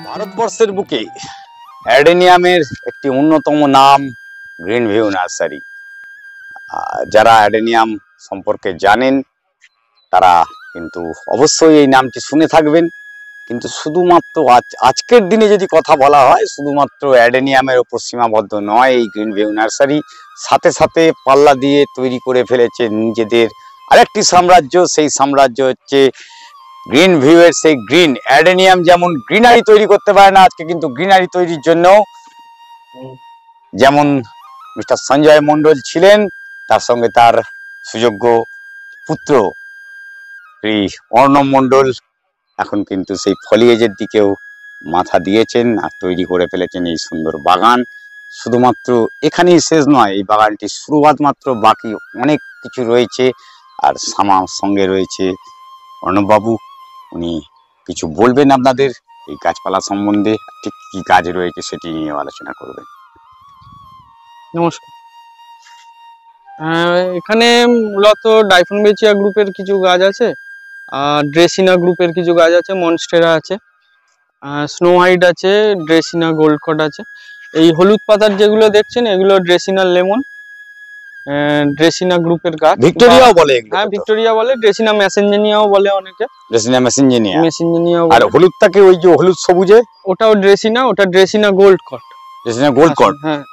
ভারতবর্ষের বুকে অ্যাডেনিয়ামের একটি অন্যতম নাম গ্রিন ভিউ নার্সারি। যারা অ্যাডেনিয়াম সম্পর্কে জানেন তারা কিন্তু অবশ্যই এই নামটি শুনে থাকবেন, কিন্তু শুধুমাত্র আজকের দিনে যদি কথা বলা হয় শুধুমাত্র অ্যাডেনিয়ামের ওপর সীমাবদ্ধ নয় এই গ্রিন ভিউ নার্সারি। সাথে সাথে পাল্লা দিয়ে তৈরি করে ফেলেছে নিজেদের আরেকটি সাম্রাজ্য। সেই সাম্রাজ্য হচ্ছে গ্রিন ভিউ এর সেই গ্রিন। অ্যাডেনিয়াম যেমন গ্রিনারি তৈরি করতে পারে না, আজকে কিন্তু গ্রিনারি তৈরির জন্য যেমন মিস্টার সঞ্জয় মণ্ডল ছিলেন, তার সঙ্গে তার সুযোগ্য পুত্র শ্রী অর্ণব মণ্ডল এখন কিন্তু সেই ফলিয়েজের দিকেও মাথা দিয়েছেন আর তৈরি করে ফেলেছেন এই সুন্দর বাগান। শুধুমাত্র এখানেই শেষ নয়, এই বাগানটি শুরুয়াত মাত্র, বাকি অনেক কিছু রয়েছে। আর সঙ্গে রয়েছে অর্ণববাবু, উনি কিছু বলবেন আপনাদের এই গাছপালা সম্বন্ধে, ঠিক কি কাজ রয়েছে সেটি নিয়ে আলোচনা করবেন। নমস্কার। এখানে মূলত ডাইফোনবেচিয়া গ্রুপের কিছু গাছ আছে, আর ড্রেসিনা গ্রুপের কিছু গাছ আছে, মনস্টেরা আছে, স্নো হোয়াইট আছে, ড্রেসিনা গোল্ড কট আছে। এই হলুদ পাতার যেগুলো দেখছেন এগুলো ড্রেসিনা লেমন, ড্রেসিনা গ্রুপের গাছ। ভিক্টোরিয়াও বলে, হ্যাঁ ভিক্টোরিয়া বলে, ড্রেসিনা মেসেঞ্জেনিয়াও বলে অনেকে। ড্রেসিনা মেসেঞ্জেনিয়া। আর হলুদটাকে ওই যে হলুদ সবুজে ওটাও ড্রেসিনা, ওটা ড্রেসিনা গোল্ড কট। ড্রেসিনা গোল্ড কট, হ্যাঁ।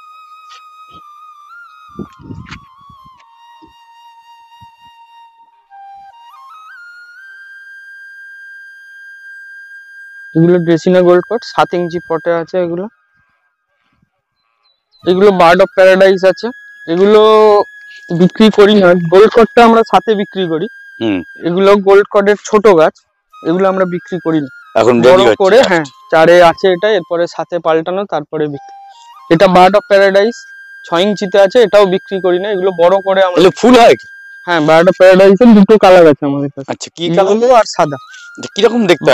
এগুলো ড্রেসিনা গোল্ড কট 7 ইঞ্চি পটে আছে। এগুলো বার্ড অফ প্যারাডাইস আছে। এগুলো বিক্রি করি না, গোল্ড কটটা আমরা সাথে বিক্রি করি। এগুলো গোল্ড কটের ছোট গাছ, এগুলো আমরা বিক্রি করি না, এখন বড় করে। হ্যাঁ, চারে আছে এটা, এরপরে সাথে পাল্টানো, তারপরে বিক্রি। এটা বার্ড অফ প্যারাডাইস 6 ইঞ্চিতে আছে, এটাও বিক্রি করি না, এগুলো বড় করে আমরা। ফুল হয়? হ্যাঁ, বার্ড অফ প্যারাডাইসের দুটো কালার আছে আমাদের কাছে। আচ্ছা, কি কালার? আর সাদা। কিরকম দেখতে?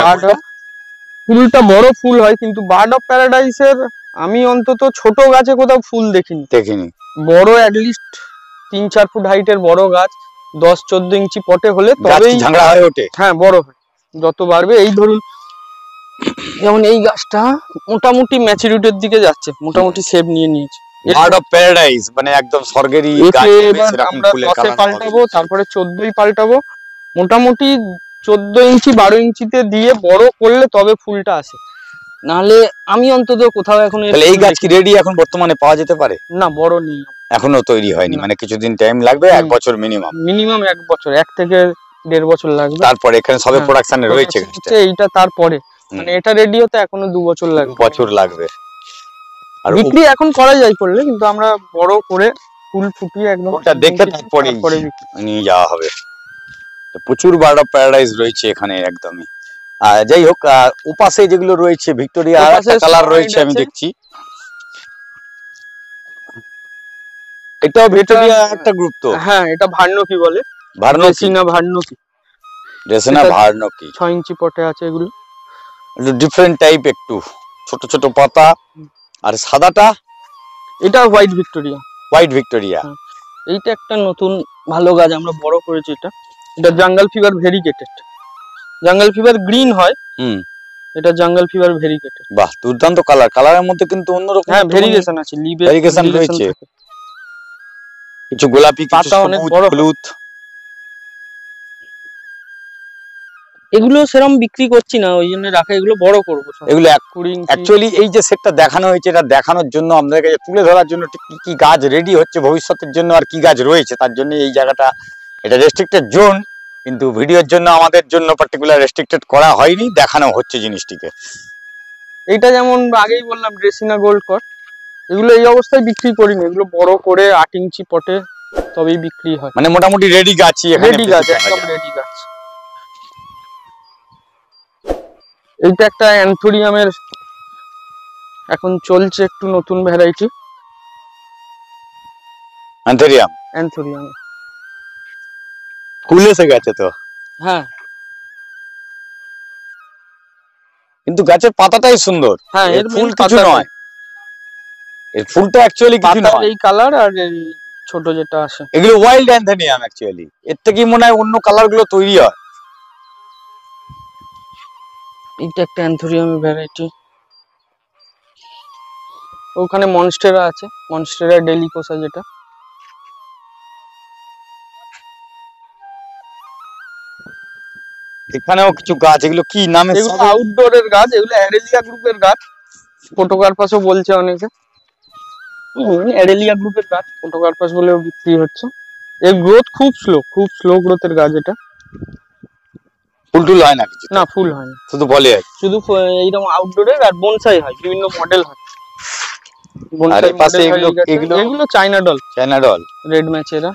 ফুলটা বড় ফুল হয়, কিন্তু বার্ড অফ প্যারাডাইসের আমি অন্তত ছোট গাছে কোথাও ফুল দেখিনি। বড় অ্যাটলিস্ট 3-4 ফুট হাইটের বড় গাছ 10-14 ইঞ্চি পটে হলে তবেই ঝাংড়া হয়ে ওঠে। হ্যাঁ, বড় হয় যত বাড়বে। এই ধরুন যেমন এই গাছটা মোটামুটি ম্যাচুরিটির দিকে যাচ্ছে, মোটামুটি শেপ নিয়ে নিয়েছে। বার্ড অফ প্যারাডাইস মানে একদম স্বর্গেরই গাছ। আমরা 10-এ পাল্টাবো, তারপরে 14ই পাল্টাবো। মোটামুটি 14 ইঞ্চি 12 ইঞ্চিতে দিয়ে বড় করলে তবে ফুলটা আসে, নাহলে আমি অন্তত কোথাও এখন। এই গাছ কি রেডি এখন বর্তমানে পাওয়া যেতে পারে? না, বড় নেই, এখনো তৈরি হয়নি, মানে কিছুদিন টাইম লাগবে। 1 বছর মিনিমাম 1 বছর, 1 থেকে 1.5 বছর লাগবে। তারপরে এখানে সবে প্রোডাকশনে রয়েছে এইটা, তারপরে মানে এটা রেডি হতে এখনো 2 বছর লাগবে। 2 বছর লাগবে। আর বিক্রি এখন করা যায় করলে, কিন্তু আমরা বড় করে ফুল ফুটিয়ে একদম ওটা দেখে তারপরে নিয়ে যাওয়া হবে। প্রচুর বার্ড অফ প্যারাডাইস রয়েছে এখানে একদমই। যাই হোক, ওপাশে যেগুলো রয়েছে ভিক্টোরিয়া একটা কালার রয়েছে আমি দেখছি, এটাও ভিক্টোরিয়া একটা গ্রুপ তো। হ্যাঁ, এটা ভার্নকি বলে, ড্রেসিনা ভার্নকি 6 ইঞ্চি পটে আছে। এগুলো একটু ডিফারেন্ট টাইপ, একটু ছোট ছোট পাতা। আর সাদাটা এটা হোয়াইট ভিক্টোরিয়া। এইটা একটা নতুন ভালো গাছ আমরা বড় করেছি। এটা jungle fever variegated. Jungle fever green হয়, এটা জাঙ্গল ফিভার ভেরিগেটেড। বাহ, দুর্দান্ত কালার। কালারের মধ্যে কিন্তু অন্যরকম। হ্যাঁ, ভেরিগেশন আছে, লিভে ভেরিগেশন রয়েছে, কিছু গোলাপি, পাতা অনেক বড়, হলুদ। এগুলো সেরকম বিক্রি করছি না, ওই জন্য রাখা। এগুলো বড় করবো, এগুলো অ্যাকচুয়ালি এই যে সেটটা দেখানো হয়েছে, এটা দেখানোর জন্য আমাদের কাছে তুলে ধরার জন্য ঠিক কি গাছ রেডি হচ্ছে ভবিষ্যতের জন্য আর কি গাছ রয়েছে তার জন্য এই জায়গাটা। এটা রেস্ট্রিক্টেড জোন, কিন্তু ভিডিওর জন্য আমাদের জন্য পার্টিকুলার রেস্ট্রিক্টেড করা হয়নি, দেখানো হচ্ছে জিনিসটিকে। এইটা যেমন আগেই বললাম ড্রেসিনা গোল্ড কট, এগুলো এই অবস্থায় বিক্রি করি না, এগুলো বড় করে 8 ইঞ্চি পটে তবেই বিক্রি হয়। মানে মোটামুটি রেডি গাছই এখানে, রেডি গাছ, একদম রেডি গাছ। এইটা একটা অ্যান্থোরিয়ামের এখন চলছে একটু নতুন ভ্যারাইটি, অ্যান্থোরিয়াম ফুল এসে গেছে তো। হ্যাঁ, কিন্তু গাছের পাতাটাই সুন্দর। হ্যাঁ, এর ফুল কিছু নয়, এর ফুলটা অ্যাকচুয়ালি কিছু নয়, এই কালার আর ছোট যেটা আসে এগুলো ওয়াইল্ড অ্যান্থোরিয়াম অ্যাকচুয়ালি। এর থেকে মনে হয় অন্য কালার গুলো তৈরি হয়। এটা একটা অ্যান্থোরিয়ামের ভ্যারাইটি। ওখানে মনস্টেরা আছে, মনস্টেরা ডেলিকোসা যেটা। এখানেও কিছু গাছ, এগুলো কি নামে? এগুলো আউটডোরের গাছ, এগুলো অ্যাডেলিয়া গ্রুপের গাছ। ফটোকার্পাসও বলছে অনেকে, অ্যাডেলিয়া গ্রুপের গাছ, ফটোকার্পাস বলেও বিক্রি হচ্ছে। এর গ্রোথ খুব স্লো গ্রোথের গাছ এটা। ফুল টুল হয় না কিছু? না, ফুল হয় না, শুধু বলে শুধু এইরকম আউটডোরের। আর বনসাই হয়, বিভিন্ন মডেল হয়। আর এর পাশে এগুলো চায়না ডল, রেড ম্যাচেরা।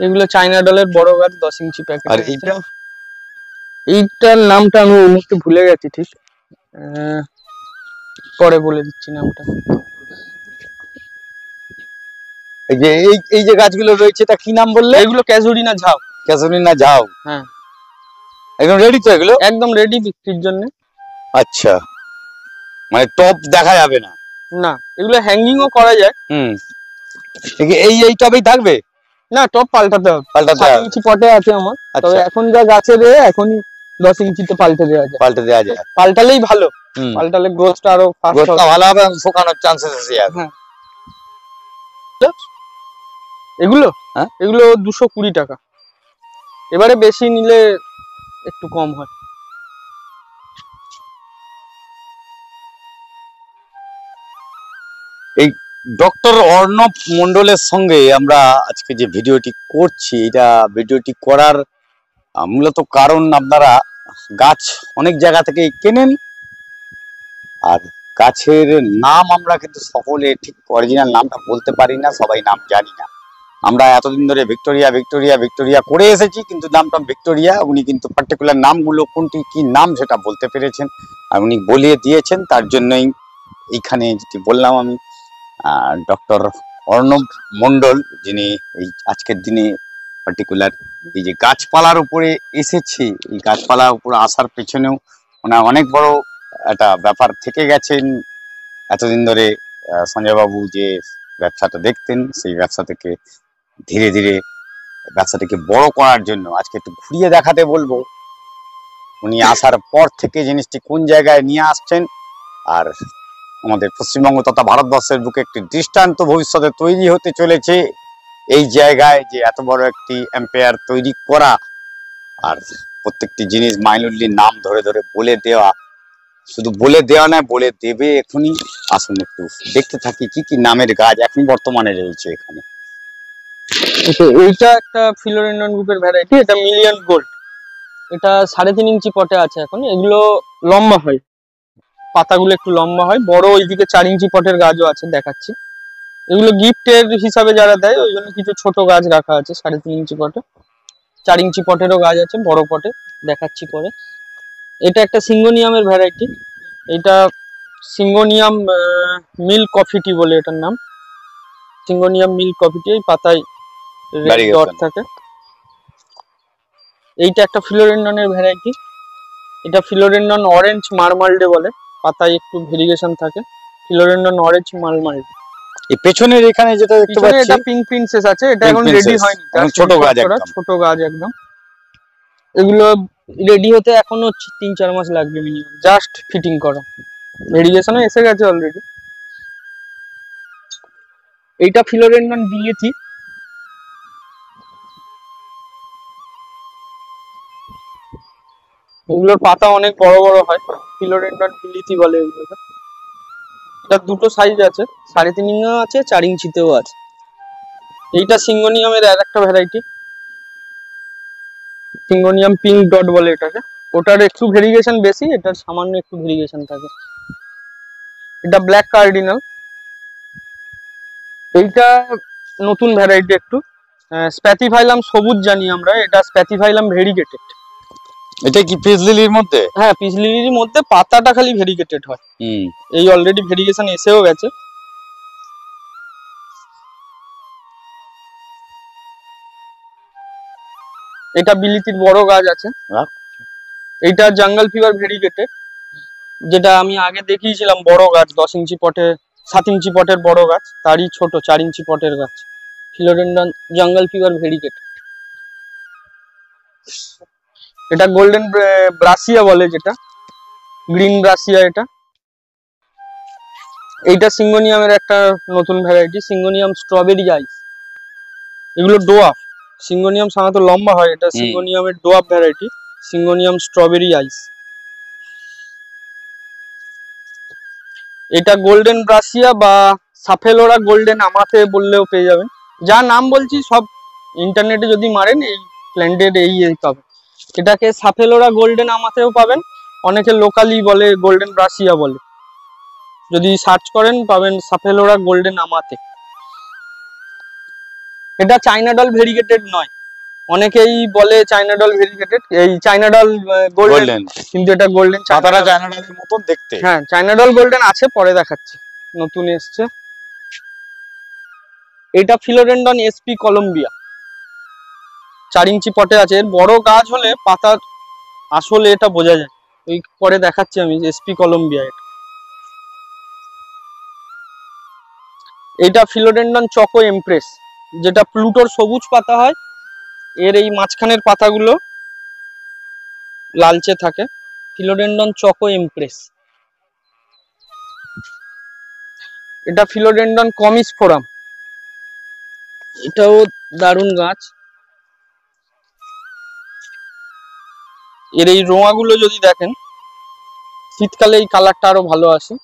এগুলো চায়না ডলের বড় গাছ, 10 ইঞ্চি প্যাকেট। আর এইটার নামটা আমি এই মুহূর্তে ভুলে গেছি, ঠিক পরে বলে দিচ্ছি নামটা। এই যে গাছগুলো রয়েছে এটা কি নাম বললে? এগুলো ক্যাজুরিনা ঝাউ। ক্যাজুরিনা ঝাউ, হ্যাঁ। একদম রেডি তো এগুলো? একদম রেডি বিক্রির জন্য। আচ্ছা, মানে টপ দেখা যাবে না? না, এগুলো হ্যাঙ্গিং ও করা যায়। এই টবেই থাকবে? না, টপ পাল্টাতে হবে। 7 ইঞ্চি পটে আছে আমার, তবে এখন যা গাছে রে এখনই 10 ইঞ্চিতে পাল্টে দেওয়া যায়। পাল্টালেই ভালো, পাল্টালে গ্রোথটা আরো ফাস্ট ভালো হবে, ফোকানোর চান্সেস আছে। হ্যাঁ। এগুলো 220 টাকা। এবারে বেশি নিলে একটু কম হয়। এই ডক্টর অর্ণব মন্ডলের সঙ্গে আমরা আজকে যে ভিডিওটি করছি, এটা ভিডিওটি করার মূলত কারণ, আপনারা গাছ অনেক জায়গা থেকে কেনেন, আর গাছের নাম আমরা কিন্তু সকলে ঠিক অরিজিনাল নামটা বলতে পারি না, সবাই নাম জানি না। আমরা এতদিন ধরে ভিক্টোরিয়া ভিক্টোরিয়া ভিক্টোরিয়া করে এসেছি, কিন্তু নামটা ভিক্টোরিয়া, উনি কিন্তু পার্টিকুলার নামগুলো কোনটি কি নাম সেটা বলতে পেরেছেন, আর উনি বলিয়ে দিয়েছেন। তার জন্যই এইখানে যেটি বললাম আমি, ডক্টর অর্ণব মন্ডল, যিনি এই আজকের দিনে পার্টিকুলার এই যে গাছপালার উপরে এসেছে, এই গাছপালার উপরে আসার পেছনেও ওনার অনেক বড় একটা ব্যাপার থেকে গেছেন। এতদিন ধরে সঞ্জয়বাবু যে ব্যবসাটা দেখতেন, সেই ব্যবসা থেকে ধীরে ধীরে ব্যবসাটাকে বড় করার জন্য আজকে একটু ঘুরিয়ে দেখাতে বলবো, উনি আসার পর থেকে জিনিসটি কোন জায়গায় নিয়ে আসছেন, আর আমাদের পশ্চিমবঙ্গ তথা ভারতবর্ষের বুকে একটি দৃষ্টান্ত ভবিষ্যতে তৈরি হতে চলেছে এই জায়গায়, যে এত বড় একটি এম্পায়ার তৈরি করা, আর প্রত্যেকটি জিনিস মাইনুরলির নাম ধরে ধরে বলে দেওয়া। শুধু বলে দেওয়া নয়, বলে দেবে এখনই। আসুন একটু দেখতে থাকি কি কি নামের গাছ এখন বর্তমানে রয়েছে এখানে। এইটা একটা ফিলোডেন্ড্রন গ্রুপের ভ্যারাইটি, এটা মিলিয়ন গোল্ড। এটা 3.5 ইঞ্চি পটে আছে এখন। এগুলো লম্বা হয়, পাতাগুলো একটু লম্বা হয়, বড় ওইদিকে 4 ইঞ্চি পটের গাছও আছে, দেখাচ্ছি। এগুলো গিফটের হিসাবে যারা দেয়, ওই জন্য কিছু ছোট গাছ রাখা আছে 3.5 ইঞ্চি পটে। 4 ইঞ্চি পটেরও গাছ আছে বড় পটে, দেখাচ্ছি পরে। এটা একটা সিঙ্গোনিয়ামের ভ্যারাইটি, এটা সিঙ্গোনিয়াম মিল্ক কফি টি বলে এটার নাম। সিঙ্গোনিয়াম মিল্ক কফি টি, এই পাতায় রেড ডট থাকে। এইটা একটা ফিলোডেন্ড্রনের ভ্যারাইটি, এটা ফিলোডেন্ড্রন অরেঞ্জ মারমাল্ডে বলে, পাতায় একটু ভেরিগেশন থাকে। Philodendron orange marmalade. এই পেছনের এখানে যেটা দেখতে পাচ্ছি, এটা পিঙ্ক প্রিন্সেস আছে, এটা এখন রেডি হয়নি, ছোট গাছ একদম। ছোট গাছ একদম। এগুলো রেডি হতে এখনো 3-4 মাস লাগবে মিনিমাম, জাস্ট ফিটিং করা। ভেরিগেশনও এসে গেছে অলরেডি। এইটা ফিলোডেন্ড্রন বিলেতি, এগুলোর পাতা অনেক বড় বড় হয়, ফিলোডেন্ড্রন বিলেতি বলে এগুলোকে। এটা দুটো সাইজ আছে, 3.5 ইঞ্চিও আছে, 4 ইঞ্চিতেও আছে। এইটা সিঙ্গোনিয়ামের আর একটা ভ্যারাইটি, সিঙ্গোনিয়াম পিঙ্ক ডট বলে এটাকে। ওটার একটু ভেরিগেশন বেশি, এটার সামান্য একটু ভেরিগেশন থাকে। এটা ব্ল্যাক কার্ডিনাল, এইটা নতুন ভ্যারাইটি একটু। স্প্যাথিফাইলাম সবুজ জানি আমরা, এটা স্প্যাথিফাইলাম ভেরিগেটেড। এটা কি পিস লিলির মধ্যে? হ্যাঁ, পিস লিলির মধ্যে, পাতাটা খালি ভেরিগেটেড হয়। এই অলরেডি ভেরিগেশন এসেও গেছে। এটা বিলিতির বড় গাছ আছে। এইটা জঙ্গল ফিভার ভেরিগেটেড, যেটা আমি আগে দেখিয়েছিলাম, বড় গাছ 10 ইঞ্চি পটে, 7 ইঞ্চি পটের বড় গাছ, তারই ছোট 4 ইঞ্চি পটের গাছ। ফিলোডেন্ডন জঙ্গল ফিভার ভেরিগেটেড। এটা গোল্ডেন ব্রাসিয়া বলে, যেটা গ্রিন ব্রাসিয়া। এইটা সিঙ্গোনিয়ামের একটা নতুন ভ্যারাইটি, সিঙ্গোনিয়াম স্ট্রবেরি আইস। এগুলো ডোয়াফ। সিঙ্গোনিয়াম সাধারণত লম্বা হয়, এটা সিঙ্গোনিয়ামের ডোয়াফ ভ্যারাইটি, সিঙ্গোনিয়াম স্ট্রবেরি আইস। এটা গোল্ডেন ব্রাসিয়া বা সাফেলোরা গোল্ডেন আমাতে বললেও পেয়ে যাবেন। যা নাম বলছি সব ইন্টারনেটে যদি মারেন এই প্ল্যান্টের এই পাবেন। এটাকে সাফেলোরা গোল্ডেন আমাতেও পাবেন, অনেকে লোকালি বলে গোল্ডেন ব্রাসিয়া বলে। যদি সার্চ করেন পাবেন সাফেলোরা গোল্ডেন আমাতে। এটা চাইনাডল ভেরিগেটেড নয়, অনেকেই বলে চাইনাডল ভেরিগেটেড, এই চাইনাডল গোল্ডেন, কিন্তু এটা গোল্ডেন চাইনাডলের মতো দেখতে। হ্যাঁ, চাইনাডল গোল্ডেন আছে, পরে দেখাচ্ছি, নতুন এসছে। এটা ফিলোডেন্ডন এসপি কলম্বিয়া, 4 ইঞ্চি পটে আছে। এর বড় গাছ হলে পাতার আসলে এটা বোঝা যায়, ওই পরে দেখাচ্ছি আমি এসপি কলম্বিয়া। এটা ফিলোডেন্ডন চকো এমপ্রেস, যেটা প্লুটোর সবুজ পাতা হয়, এর এই মাঝখানের পাতাগুলো লালচে থাকে। Philodendron choco empress. এটা ফিলোডেন্ডন কমিসফোরাম, এটাও দারুণ গাছ। এর এই রোঁয়াগুলো যদি দেখেন, শীতকালে এই কালারটা আরো ভালো আসে।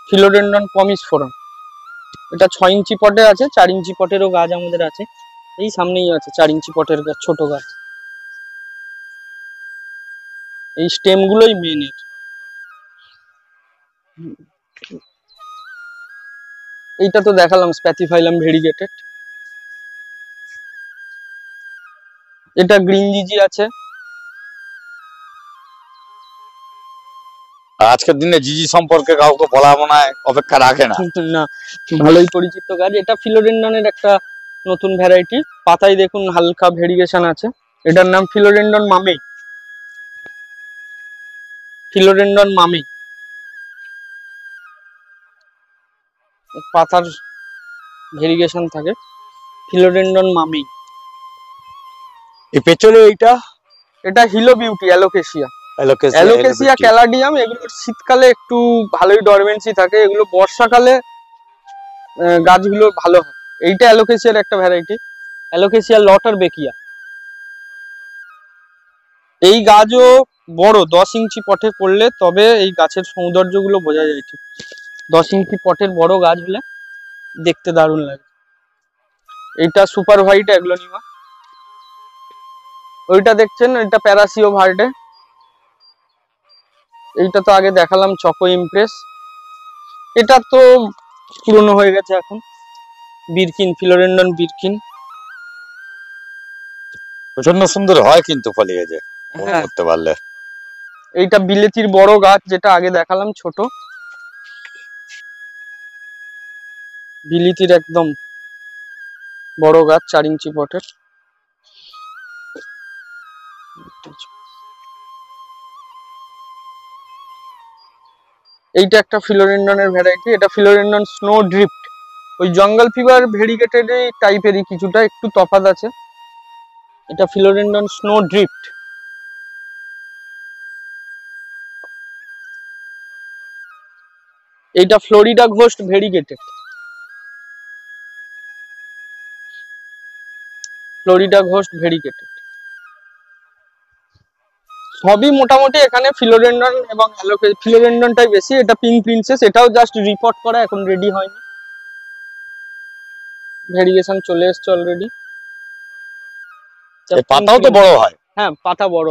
ফিলোডেন্ডন কমিসফোরাম, এটা 6 ইঞ্চি পটে আছে, 4 ইঞ্চি পটেরও গাছ আমাদের আছে, এই সামনেই আছে 4 ইঞ্চি পটের গাছ, ছোট গাছ। এই স্টেম গুলোই মেন। এইটা তো দেখালাম, স্প্যাথিফাইলাম ভেরিগেটেড। এটা গ্রিন জিজি আছে। আজকের দিনে জিজি সম্পর্কে কাউকে বলা মনে হয় অপেক্ষা রাখে না। না, ভালোই পরিচিত গাছ। এটা ফিলোডেন্ডনের একটা নতুন ভ্যারাইটি, পাতায় দেখুন হালকা ভেরিয়েশন আছে। এটার নাম ফিলোডেন্ডন মামে, ফিলোডেন্ডন মামে। পাতার ভেরিয়েশন থাকে, ফিলোডেন্ডন মামে। এই পেছনে এটা Hilo beauty alocasia, alocasia caladium. এগুলো শীতকালে একটু ভালোই ডরমেন্সি থাকে, এগুলো বর্ষাকালে গাছগুলো ভালো হয়। এইটা অ্যালোকেসিয়ার একটা ভ্যারাইটি, অ্যালোকেসিয়া লটার বেকিয়া। এই গাছও বড়, 10 ইঞ্চি পটে করলে তবে এই গাছের সৌন্দর্য গুলো বোঝা যায় ঠিক। 10 ইঞ্চি পটের বড় গাছ হলে দেখতে দারুণ লাগে। এইটা সুপার হোয়াইট অ্যাগ্লোনিমা। ওইটা দেখছেন, এটা প্যারাসিও ভার্ডে। এইটা তো আগে দেখালাম, চকো ইমপ্রেস। এটা তো পুরনো হয়ে গেছে এখন, বিরকিন, ফিলোডেন্ডন বিরকিন। প্রচন্ড সুন্দর হয় কিন্তু ফলিয়ে যায় করতে পারলে। এইটা বিলেতির বড় গাছ, যেটা আগে দেখালাম ছোট, বিলেতির একদম বড় গাছ, 4 ইঞ্চি পটের। এইটা একটা ফিলোডেন্ডনের ভ্যারাইটি, এটা ফিলোডেন্ডন স্নো ড্রিফট, ওই জঙ্গল ফিভার ভেরিগেটেড টাইপেরই, কিছুটা একটু তফাৎ আছে। এটা ফিলোডেন্ডন স্নো ড্রিফট। এইটা Florida ghost variegated, Florida ghost variegated. সবই মোটামুটি এখানে ফিলোডেন্ডন এবং ফিলোডেন্ডনটাই বেশি। এটা পিঙ্ক প্রিন্সেস, এটাও জাস্ট রিপোর্ট করা, এখন রেডি হয়নি, ভেরিয়েশন চলে এসছে অলরেডি। পাতাও তো বড় হয়। হ্যাঁ, পাতা বড়।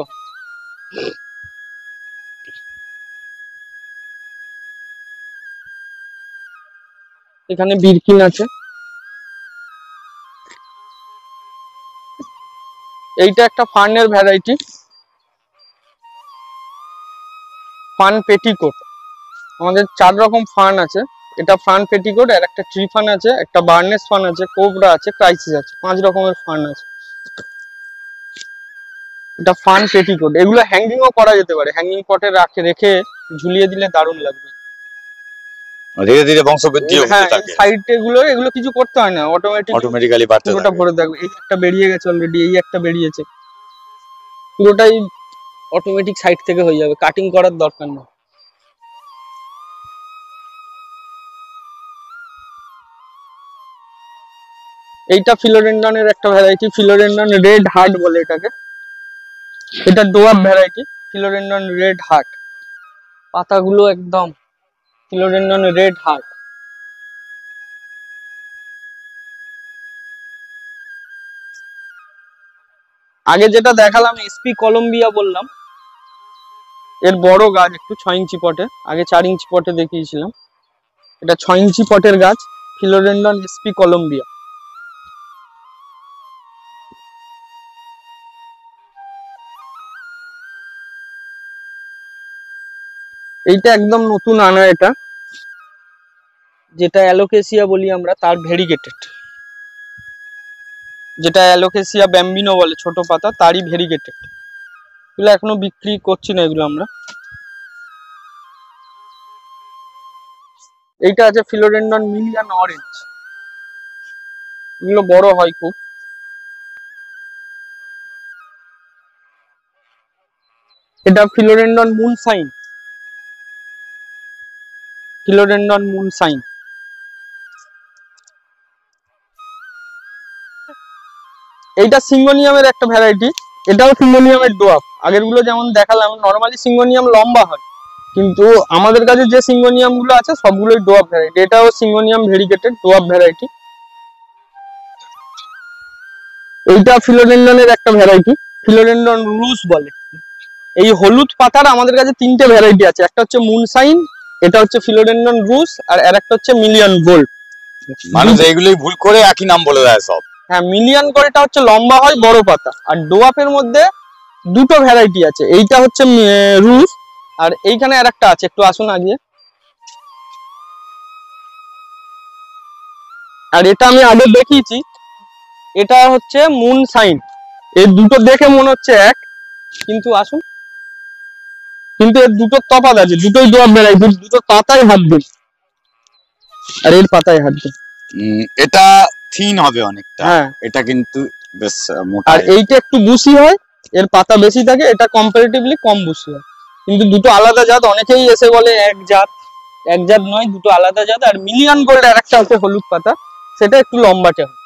এখানে বিরকিন আছে। এইটা একটা ফার্নের ভ্যারাইটি, ফান পেটিকোট। আমাদের 4 রকম ফান আছে, এটা ফান পেটিকোট, আর একটা ট্রি ফান আছে, একটা বার্নেস ফান আছে, কোবরা আছে, ক্রাইসিস আছে, 5 রকমের ফান আছে। এটা ফান পেটিকোট। এগুলো হ্যাঙ্গিংও করা যেতে পারে, হ্যাঙ্গিং পটে রেখে ঝুলিয়ে দিলে দারুণ লাগবে। ধীরে ধীরে বংশবৃদ্ধি হতে থাকে। সাইডে এগুলো কিছু করতে হয় না, অটোমেটিক্যালি বাড়তে থাকে। পুরোটা ভরে থাকবে। এই একটা বেরিয়ে গেছে অলরেডি, এই একটা বেরিয়েছে, পুরোটাই অটোমেটিক সাইড থেকে হয়ে যাবে, কাটিং করার দরকার নেই। এইটা ফিলোডেন্ড্রনের একটা ভ্যারাইটি, ফিলোডেন্ড্রন রেড হার্ট বলে এটাকে। এটা ডোয়াব ভ্যারাইটি, ফিলোডেন্ড্রন রেড হার্ট। পাতাগুলো একদম ফিলোডেন্ড্রন রেড হার্ট। আগে যেটা দেখালাম এসপি কলম্বিয়া বললাম, এর বড় গাছ একটু 6 ইঞ্চি পটে, আগে 4 ইঞ্চি পটে দেখিয়েছিলাম। এটা 6 ইঞ্চি পটের গাছ, ফিলোডেন্ড্রন এসপি কলম্বিয়া। এইটা একদম নতুন আনা, এটা যেটা অ্যালোকেসিয়া বলি আমরা, তার ভেরিগেটেড, যেটা অ্যালোকেসিয়া ব্যাম্বিনো বলে ছোট পাতা, তারই ভেরিগেটেড। এগুলো এখনো বিক্রি করছি না এগুলো আমরা। এইটা আছে ফিলোডেন্ড্রন মিলিয়ান অরেঞ্জ, এগুলো বড় হয় খুব। এটা ফিলোডেন্ড্রন মুনসাইন, ফিলোডেন্ড্রন মুনসাইন। এইটা সিঙ্গোনিয়ামের একটা ভ্যারাইটি, এটাও সিঙ্গোনিয়ামের ডোয়াব। আগের গুলো যেমন দেখালাম, নর্মালি সিঙ্গোনিয়াম লম্বা হয়, কিন্তু আমাদের কাছে যে সিঙ্গোনিয়াম গুলো আছে সবগুলোই ডোয়াব ভ্যারাইটি। এটাও সিঙ্গোনিয়াম ভেরিগেটেড ডোয়াব ভ্যারাইটি। এইটা ফিলোডেন্ড্রনের একটা ভ্যারাইটি, ফিলোডেন্ড্রন রুস বলে। এই হলুদ পাতার আমাদের কাছে 3টে ভ্যারাইটি আছে, একটা হচ্ছে মুনসাইন, এটা হচ্ছে ফিলোডেন্ড্রন রুস, আর একটা হচ্ছে মিলিয়ন গোল্ড। মানুষ এইগুলোই ভুল করে একই নাম বলে দেয় সব। হ্যাঁ, মিলিয়ন গোল্ডটা হচ্ছে লম্বা হয়, বড় পাতা। আর ডোয়াপের মধ্যে দুটো ভ্যারাইটি আছে, এইটা হচ্ছে রুস, আর এইখানে আর একটা আছে, একটু আসুন আগে। আর এটা আমি আগে দেখিয়েছি, এটা হচ্ছে মুনসাইন। এই দুটো দেখে মনে হচ্ছে এক, কিন্তু আসুন, কিন্তু এর দুটো তফাৎ আছে, দুটোই ডোয়াপ ভ্যারাইটি। দুটো পাতায় হাত দিন, আর এর পাতায় হাত দিন। এটা থিন হবে অনেকটা, হ্যাঁ, এটা কিন্তু বেশ মোটা। আর এইটা একটু বুশি হয়, এর পাতা বেশি থাকে, এটা কম্পারেটিভলি কম বুশি হয়। কিন্তু দুটো আলাদা জাত, অনেকেই এসে বলে এক জাত, এক জাত নয়, দুটো আলাদা জাত। আর মিলিয়ন গোল্ড আর একটা আছে হলুদ পাতা, সেটা একটু লম্বাটে হয়।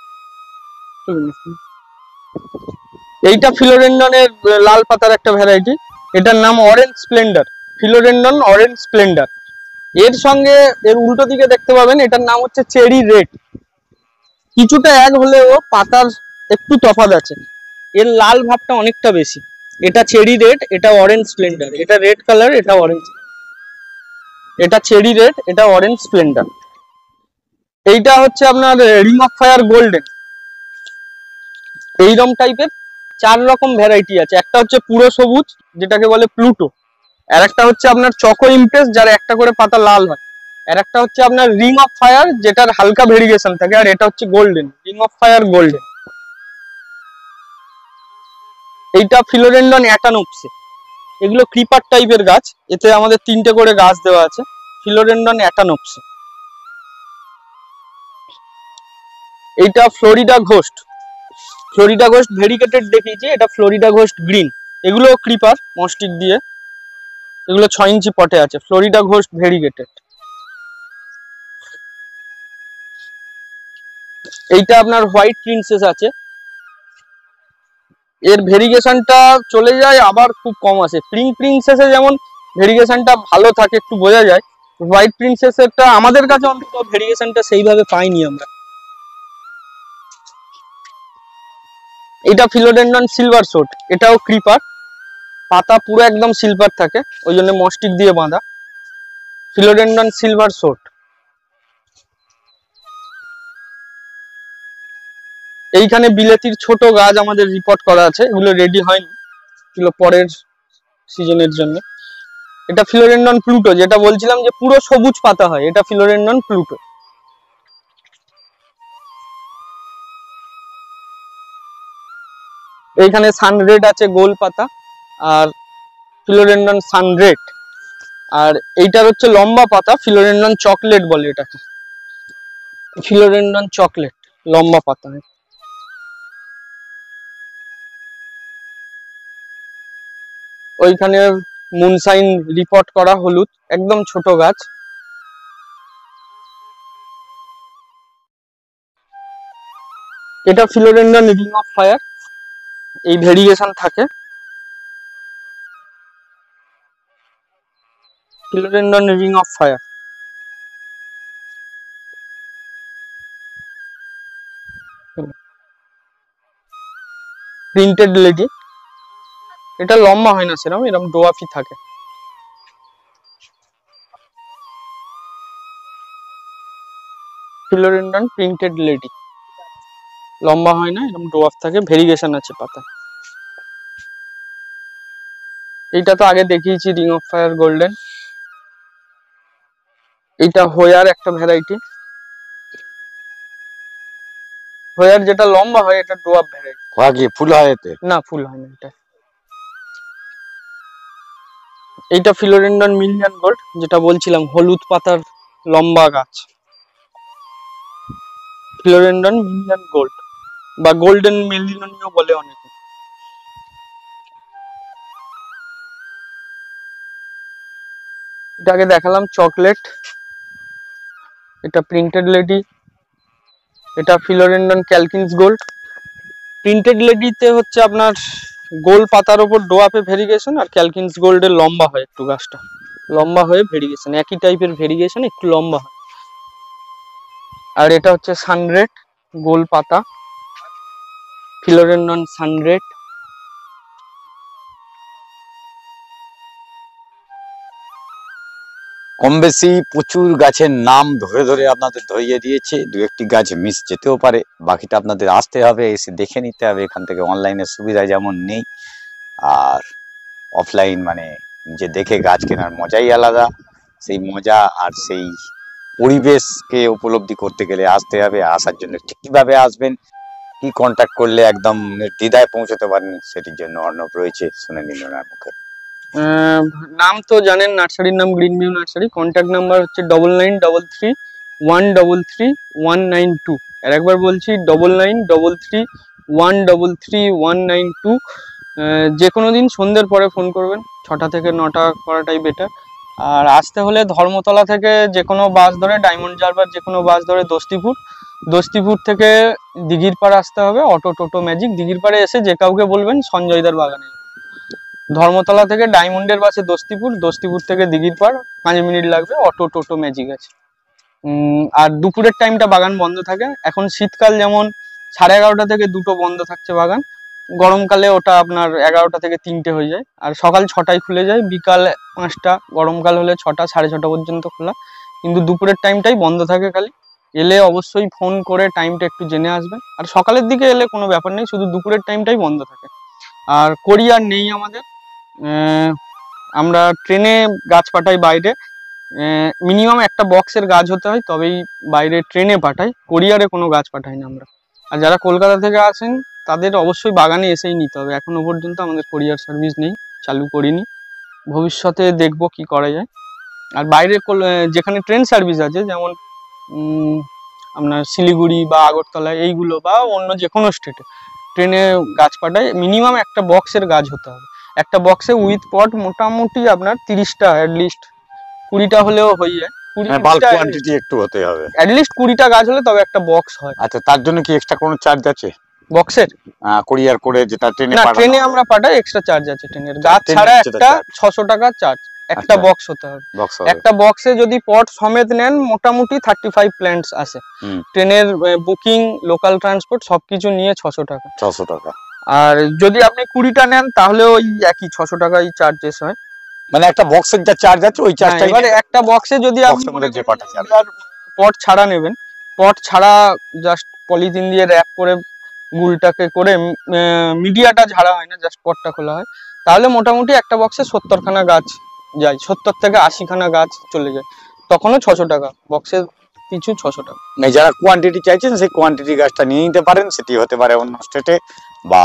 এইটা ফিলোডেন্ড্রনের লাল পাতার একটা ভ্যারাইটি, এটার নাম orange Splendor, philodendron orange Splendor. এর সঙ্গে এর উল্টো দিকে দেখতে পাবেন, এটার নাম হচ্ছে চেরি রেড। কিছুটা এক হলেও পাতার একটু তফাৎ আছে, এর লাল ভাবটা অনেকটা বেশি। এটা চেরি রেড, এটা অরেঞ্জ স্প্লেন্ডার। এটা রেড কালার, এটা অরেঞ্জ। এটা চেরি রেড, এটা অরেঞ্জ স্প্লেন্ডার। এইটা হচ্ছে আপনার রিং অফ ফায়ার গোল্ডেন। এইরকম টাইপের 4 রকম ভ্যারাইটি আছে। একটা হচ্ছে পুরো সবুজ, যেটাকে বলে প্লুটো। আর একটা হচ্ছে আপনার চকো ইমপ্রেস, যার একটা করে পাতা লাল হয়। আর একটা হচ্ছে আপনার রিং অফ ফায়ার, যেটার হালকা ভেরিয়েশন থাকে। আর এটা হচ্ছে golden, ring of fire golden. এইটা ফিলোডেন্ড্রন অ্যাটানোপসে। এগুলো ক্রিপার টাইপের গাছ, এতে আমাদের 3টে করে গাছ দেওয়া আছে, ফিলোডেন্ড্রন অ্যাটানোপসে। এইটা Florida ghost, Florida ghost variegated দেখিয়েছি, এটা ফ্লোরিডা ঘোস্ট গ্রিন। এগুলো ক্রিপার মস্টিক দিয়ে, এগুলো 6 ইঞ্চি পটে আছে, ফ্লোরিডা ঘোস্ট ভেরিগেটেড। এইটা আপনার হোয়াইট প্রিন্সেস আছে, এর ভেরিগেশনটা চলে যায়, আবার খুব কম আসে। পিঙ্ক প্রিন্সেসে যেমন ভেরিগেশনটা ভালো থাকে, একটু বোঝা যায়। হোয়াইট প্রিন্সেসেরটা আমাদের কাছে অন্তত ভেরিগেশনটা সেইভাবে পাইনি আমরা। এটা ফিলোডেন্ড্রন সিলভার শোট, এটাও ক্রিপার, পাতা পুরো একদম সিলভার থাকে, ওই জন্য মস্টিক দিয়ে বাঁধা। ফিলোডেন্ড্রন সিলভার শোট। এইখানে বিলেতির ছোট গাছ আমাদের রিপোর্ট করা আছে, এগুলো রেডি হয়নি, এগুলো পরের সিজনের জন্য। এটা ফিলোডেন্ড্রন প্লুটো, যেটা বলছিলাম যে পুরো সবুজ পাতা হয়, এটা ফিলোডেন্ড্রন প্লুটো। এইখানে সানরেড আছে গোল পাতা, আর ফিলোডেন্ড্রন সানরেড। আর এইটার হচ্ছে লম্বা পাতা, ফিলোডেন্ড্রন চকলেট বলে এটাকে, ফিলোডেন্ড্রন চকলেট, লম্বা পাতা। ওইখানে মুনসাইন রিপোর্ট করা হলুদ, একদম ছোট গাছ। এটা ফিলোডেন্ড্রন রিং অফ ফায়ার, এই ভেরিয়েশন থাকে। Philodendron ring of fire. Printed lady, এটা লম্বা হয় না সেরকম, এরকম ডোয়াফি থাকে। ফিলোডেন্ড্রন প্রিন্টেড লেডি, লম্বা হয় না, এরকম ডোয়াফ থাকে, ভেরিগেশন আছে পাতায়। এইটা তো আগে দেখিয়েছি, রিং অফ ফায়ার গোল্ডেন। এইটা হোয়ার একটা ভ্যারাইটি, হোয়ার যেটা লম্বা হয় এটা ডোয়াফ ভ্যারাইটি। হোয়া কি ফুল হয় এতে? না, ফুল হয় না এটা। এইটা ফিলোডেন্ড্রন মিলিয়ন গোল্ড, যেটা বলছিলাম হলুদ পাতার লম্বা গাছ, ফিলোডেন্ড্রন মিলিয়ন গোল্ড বা গোল্ডেন মেলিনোনিও বলে অনেকে। এটাকে দেখালাম চকলেট, এটা প্রিন্টেড লেডি, এটা ফিলোডেন্ড্রন ক্যালকিন্স গোল্ড। প্রিন্টেড লেডিতে হচ্ছে আপনার গোল পাতার উপর ডোয়াপে ভেরিগেশন, আর ক্যালকিন্স গোল্ডের লম্বা হয় একটু, গাছটা লম্বা হয়ে ভেরিগেশন, একই টাইপের ভেরিগেশন, একটু লম্বা হয়। আর এটা হচ্ছে সানরেড, গোল পাতা, ফিলোডেন্ড্রন সানরেড। কম বেশি প্রচুর গাছের নাম ধরে ধরে আপনাদের ধরিয়ে দিয়েছে, দু একটি গাছ মিস যেতেও পারে, বাকিটা আপনাদের আসতে হবে, এসে দেখে নিতে হবে। এখান থেকে অনলাইনের সুবিধা যেমন নেই, আর অফলাইন মানে নিজে দেখে গাছ কেনার মজাই আলাদা। সেই মজা আর সেই পরিবেশকে উপলব্ধি করতে গেলে আসতে হবে। আসার জন্য ঠিক কিভাবে আসবেন, কি কন্ট্যাক্ট করলে একদম নির্দ্বিধায় পৌঁছতে পারেন, সেটির জন্য অর্ণব রয়েছে, শুনে নিন ওনার মুখে। নাম তো জানেন, নার্সারির নাম green view nursery. Contact number হচ্ছে 9933133192। আর একবার বলছি 9933133192। যে কোনো দিন সন্ধ্যের পরে ফোন করবেন, 6টা থেকে 9টা করাটাই বেটার। আর আসতে হলে ধর্মতলা থেকে যে কোনো বাস ধরে, ডায়মন্ড হারবার যে কোনো বাস ধরে দস্তিপুর থেকে দিঘির পাড় আসতে হবে, অটো টোটো ম্যাজিক। দিঘির পাড়ে এসে যে কাউকে বলবেন সঞ্জয়দার বাগানে। ধর্মতলা থেকে ডায়মন্ডের বাসে দস্তিপুর থেকে দিঘির পাড় 5 মিনিট লাগবে, অটো টোটো ম্যাজিক আছে। আর দুপুরের টাইমটা বাগান বন্ধ থাকে। এখন শীতকাল যেমন 11:30 থেকে 2টো বন্ধ থাকছে বাগান, গরমকালে ওটা আপনার 11টা থেকে 3টে হয়ে যায়। আর সকাল 6টায় খুলে যায়, বিকাল 5টা, গরমকাল হলে 6টা 6:30 পর্যন্ত খোলা, কিন্তু দুপুরের টাইমটাই বন্ধ থাকে। খালি এলে অবশ্যই ফোন করে টাইমটা একটু জেনে আসবেন। আর সকালের দিকে এলে কোনো ব্যাপার নেই, শুধু দুপুরের টাইমটাই বন্ধ থাকে। আর কোরিয়ার নেই আমাদের, আমরা ট্রেনে গাছ পাঠাই বাইরে। মিনিমাম একটা বক্সের গাছ হতে হয়, তবেই বাইরে ট্রেনে পাঠাই, কোরিয়ারে কোনো গাছ পাঠাই না আমরা। আর যারা কলকাতা থেকে আসেন তাদের অবশ্যই বাগানে এসেই নিতে হবে। এখনো পর্যন্ত আমাদের কোরিয়ার সার্ভিস নেই, চালু করিনি, ভবিষ্যতে দেখব কি করা যায়। আর বাইরে যেখানে ট্রেন সার্ভিস আছে, যেমন আপনার শিলিগুড়ি বা আগরতলা এইগুলো, বা অন্য যে কোনো স্টেটে ট্রেনে গাছ পাঠায়, মিনিমাম একটা বক্সের গাছ হতে হবে। একটা বক্সে উইথ পট মোটামুটি আপনার 30টা, অ্যাটলিস্ট 20টা হলেও হয়ে যায়। বাল্ক কোয়ান্টিটি একটু হতে হবে, অ্যাটলিস্ট 20টা গাছ হলে তবে একটা বক্স হয়। আচ্ছা, তার জন্য কি এক্সট্রা কোনো চার্জ আছে বক্সের? কুরিয়ার করে যেটা ট্রেনে না, ট্রেনে আমরা পাঠাই, এক্সট্রা চার্জ আছে ট্রেনের। গাছ ছাড়া একটা 600 টাকা চার্জ, একটা বক্স হতে হবে। একটা বক্সে যদি পট সমেত নেন মোটামুটি 35 প্ল্যান্টস আসে। ট্রেনের বুকিং, লোকাল ট্রান্সপোর্ট সবকিছু নিয়ে 600 টাকা। আর যদি আপনি 20টা নেন তাহলে ওই একই 600 টাকাই চার্জেস হয়। মানে একটা বক্সের যা চার্জ আছে ওই চার্জটাই। এবারে একটা বক্সে যদি আপনি পট ছাড়া নেবেন, পট ছাড়া জাস্ট পলিথিন দিয়ে র্যাপ করে গুলটাকে করে, মিডিয়াটা ঝাড়া হয় না, জাস্ট পটটা খোলা হয়, তাহলে মোটামুটি একটা বক্সে 70খানা গাছ যায়, 70 থেকে 80খানা গাছ চলে যায়, তখনও 600 টাকা, বক্সের পিছু 600 টাকা। যারা কোয়ান্টিটি চাইছেন সেই কোয়ান্টিটি গাছটা নিয়ে নিতে পারেন, সেটি হতে পারে অন্য স্টেটে বা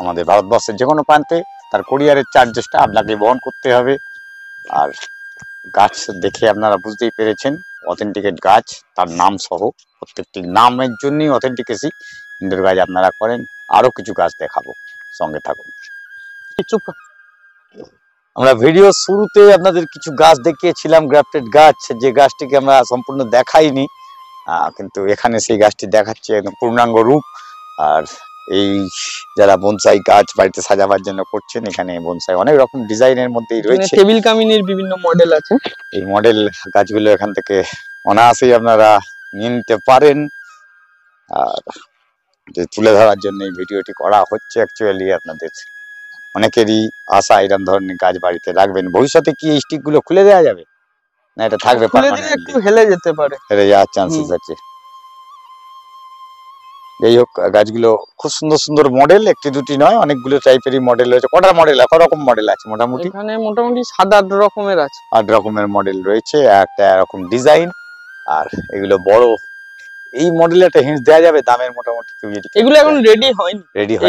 আমাদের ভারতবর্ষের যে কোনো প্রান্তে। তার কোরিয়ারের চার্জেসটা আপনাকে বহন করতে হবে। আর গাছ দেখে আপনারা বুঝতেই পেরেছেন অথেন্টিকেট গাছ, তার নাম সহ প্রত্যেকটি নামের জন্যই অথেন্টিকেসি ইনডোর গাছ আপনারা করেন। আরো কিছু গাছ দেখাবো, সঙ্গে থাকুন। আমরা ভিডিও শুরুতে আপনাদের কিছু গাছ দেখিয়েছিলাম, গ্রাফটেড গাছ, যে গাছটিকে আমরা সম্পূর্ণ দেখাইনি, কিন্তু এখানে সেই গাছটি দেখাচ্ছে একদম পূর্ণাঙ্গ রূপ। আর এই যারা বনসাই গাছ বাড়িতে সাজাবার জন্য করছেন, এখানে বনসাই অনেক রকম ডিজাইনের মধ্যেই রয়েছে, টেবিল কামিনীর বিভিন্ন মডেল আছে। এই মডেল গাছগুলো এখান থেকে অনায়াসেই আপনারা নিয়ে নিতে পারেন। আর তুলে ধরার জন্য এই ভিডিওটি করা হচ্ছে। অ্যাকচুয়ালি আপনাদের অনেকেরই আশা এরকম ধরনের গাছ বাড়িতে রাখবেন। ভবিষ্যতে কি এই স্টিক গুলো খুলে দেওয়া যাবে না, এটা থাকবে একটু হেলে যেতে পারে, হেলে যাওয়ার চান্সেস আছে। যাই হোক, গাছগুলো খুব সুন্দর সুন্দর মডেল, একটি দুটি নয়, অনেকগুলো টাইপেরই মডেল রয়েছে। কটা মডেল, কত রকম মডেল আছে মোটামুটি? এখানে মোটামুটি 7-8 রকমের আছে, 8 রকমের মডেল রয়েছে, একটা এরকম ডিজাইন। আর এগুলো বড়, এই মডেলে একটা হিন্ট দেওয়া যাবে দামের মোটামুটি? এগুলো এখন রেডি হয়নি,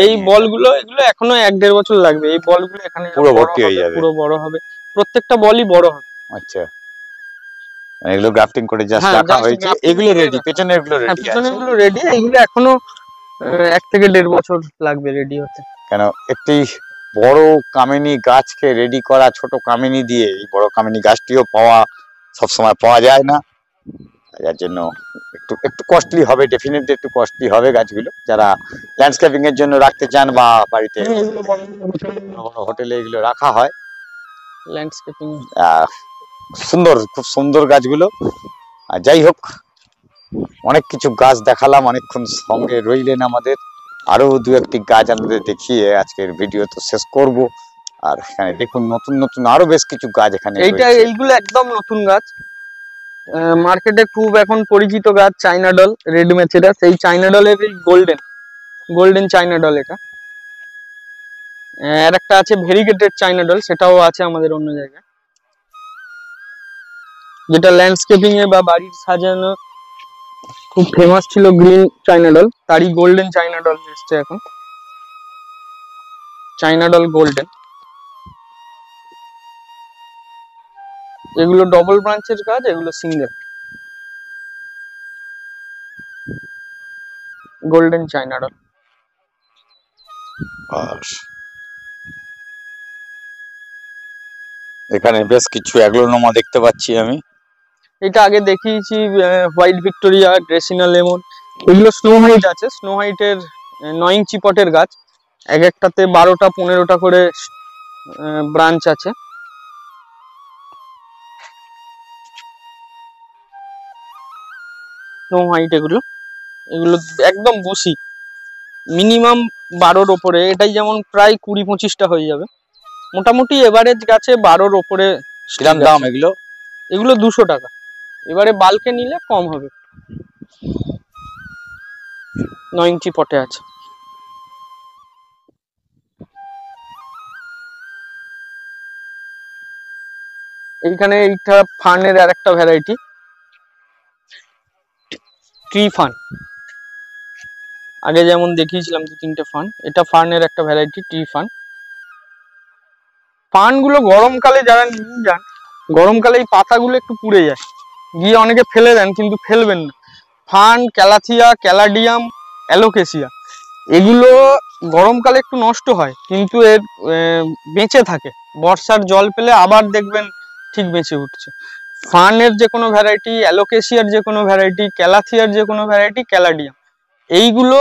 এই বলগুলো এগুলো এখনো 1-1.5 বছর লাগবে। এই বলগুলো এখানে পুরো ভর্তি হয়ে যাবে, পুরো বড় হবে, প্রত্যেকটা বলই বড় হবে। আচ্ছা, এগুলো গ্রাফটিং করে জাস্ট রাখা হয়েছে, এগুলো রেডি, পেছনে এগুলো রেডি আছে, পেছনে এগুলো রেডি, এগুলো এখনো 1 থেকে 1.5 বছর লাগবে রেডি হতে। কেন একটি বড় কামিনী গাছকে রেডি করা, ছোট কামিনী দিয়ে এই বড় কামিনী গাছটিও পাওয়া সবসময় পাওয়া যায় না, যার জন্য একটু একটু কস্টলি হবে, ডেফিনেটলি একটু কস্টলি হবে গাছগুলো। যারা ল্যান্ডস্কেপিং এর জন্য রাখতে চান বা বাড়িতে বড় হোটেলে এগুলো রাখা হয় ল্যান্ডস্কেপিং, সুন্দর, খুব সুন্দর গাছগুলো। আর যাই হোক, অনেক কিছু গাছ দেখালাম, অনেকক্ষণ সঙ্গে রইলেন আমাদের। আরো 2-1টি গাছ আমাদের দেখিয়ে আজকের ভিডিও তো শেষ করব। আর এখানে দেখুন নতুন নতুন আরো বেশ কিছু গাছ এখানে, এইগুলো একদম নতুন গাছ, মার্কেটে খুব এখন পরিচিত গাছ চাইনা ডল, রেড ম্যাচেরাস। এই চাইনা ডলের গোল্ডেন চাইনা ডল এটা। আর একটা আছে ভেরিগেটেড চাইনা ডল, সেটাও আছে আমাদের অন্য জায়গায়, যেটা ল্যান্ডস্কেপিং এ বা বাড়ির সাজানো খুব ফেমাস ছিল। গ্রিন চাইনা ডল, তারই গোল্ডেন চাইনা ডল এসছে এখন, চাইনা ডল গোল্ডেন। এগুলো ডবল ব্রাঞ্চের গাছ, এগুলো সিঙ্গেল, গোল্ডেন চাইনা ডল। আর এখানে বেশ কিছু অ্যাগ্লোনোমা দেখতে পাচ্ছি আমি। এটা আগে দেখিয়েছি, হোয়াইট ভিক্টোরিয়া, ড্রেসিনা লেমন। এগুলো স্নো হোয়াইট আছে, স্নো হোয়াইটের 9 ইঞ্চি পটের গাছ, এক একটাতে 12টা 15টা করে ব্রাঞ্চ আছে। স্নো হোয়াইট এগুলো একদম বসি, মিনিমাম 12-র ওপরে। এটাই যেমন প্রায় 20-25টা হয়ে যাবে মোটামুটি। এভারেজ গাছে 12-র ওপরে। কিরকম দাম এগুলো? এগুলো 200 টাকা, এবারে বাল্কে নিলে কম হবে। 9 ইঞ্চি পটে আছে। এইখানে এইটা ফার্নের আর একটা ভ্যারাইটি, ট্রি ফার্ন। আগে যেমন দেখিয়েছিলাম 2-3টে ফার্ন, এটা ফার্নের একটা ভ্যারাইটি, ট্রি ফার্ন। ফার্নগুলো গরমকালে যারা নিয়ে যান, গরমকালে এই পাতাগুলো একটু পুড়ে যায়, গিয়ে অনেকে ফেলে দেন, কিন্তু ফেলবেন না। ফার্ন, ক্যালাথিয়া, ক্যালাডিয়াম, অ্যালোকেসিয়া, এগুলো গরমকালে একটু নষ্ট হয়, কিন্তু এর বেঁচে থাকে। বর্ষার জল পেলে আবার দেখবেন ঠিক বেঁচে উঠছে। ফার্নের যে কোনো ভ্যারাইটি, অ্যালোকেসিয়ার যে কোনো ভ্যারাইটি, ক্যালাথিয়ার যে কোনো ভ্যারাইটি, ক্যালাডিয়াম, এইগুলো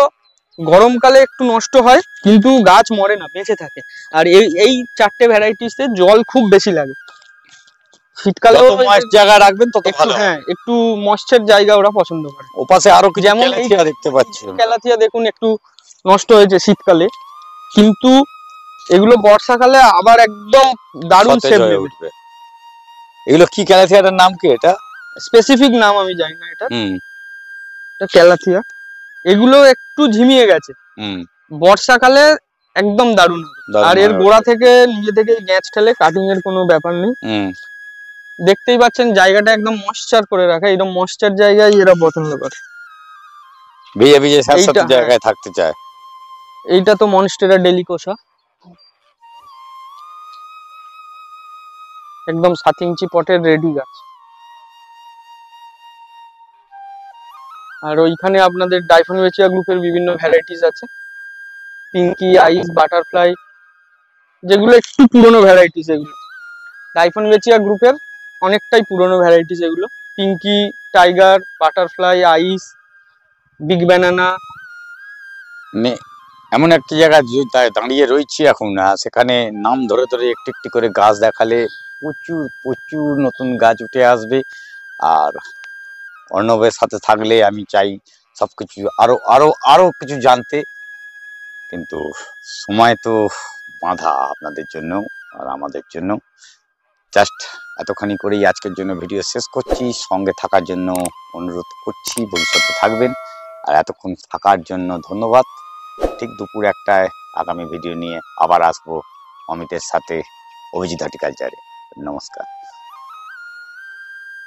গরমকালে একটু নষ্ট হয় কিন্তু গাছ মরে না, বেঁচে থাকে। আর এই 4টে ভ্যারাইটিসে জল খুব বেশি লাগে। শীতকালে জায়গা রাখবেন তত ভালো। হ্যাঁ, একটু ময়েশ্চার জায়গা ওরা পছন্দ করে। ওপাশে আরো কিছু যেমন ক্যালাথিয়া দেখতে পাচ্ছি, ক্যালাথিয়া দেখুন একটু নষ্ট হয়েছে শীতকালে, কিন্তু এগুলো বর্ষাকালে আবার একদম দারুণ শেপ নেবে। এগুলো কি ক্যালাথিয়াটার নাম কি? এটা স্পেসিফিক নাম আমি জানি না, এটা ক্যালাথিয়া। এগুলো একটু ঝিমিয়ে গেছে, বর্ষাকালে একদম দারুণ হবে। আর এর গোড়া থেকে নিজে থেকে গ্যাঁচ ঠেলে কাটিং এর কোনো ব্যাপার নেই। দেখতেই পাচ্ছেন জায়গাটা একদম ময়েশ্চার করে রাখা, এরকম ময়েশ্চার জায়গায় এরা পছন্দ করে, ভিজে ভিজে স্যাঁতস্যাঁতে জায়গায় থাকতে চায়। এইটা তো মনস্টেরা ডেলিকোসা, একদম 7 ইঞ্চি পটের রেডি গাছ। আর ওইখানে আপনাদের ডাইফোনিয়েচিয়া গ্রুপের বিভিন্ন ভ্যারাইটিস আছে, পিঙ্কি, আইস, বাটারফ্লাই, যেগুলো একটু পুরনো ভ্যারাইটিস। এগুলো ডাইফোনিয়েচিয়া গ্রুপের অনেকটাই পুরনো ভ্যারাইটিস এগুলো। পিঙ্কি, টাইগার, বাটারফ্লাই, আইস, বিগ ব্যানানা। এমন একটা জায়গায় দাঁড়িয়ে রয়েছি এখন, সেখানে নাম ধরে ধরে একটি একটি করে গাছ দেখালে প্রচুর প্রচুর নতুন গাছ উঠে আসবে। আর অর্ণবের সাথে থাকলে আমি চাই সবকিছু আরো আরো আরো কিছু জানতে, কিন্তু সময় তো বাঁধা আপনাদের জন্য আর আমাদের জন্য। জাস্ট এতখানি করেই আজকের জন্য ভিডিও শেষ করছি। সঙ্গে থাকার জন্য অনুরোধ করছি, ভবিষ্যতে থাকবেন। আর এতক্ষণ থাকার জন্য ধন্যবাদ। ঠিক দুপুর 1টায় আগামী ভিডিও নিয়ে আবার আসবো অমিতের সাথে, অভিজিৎ হর্টিকালচারে। নমস্কার।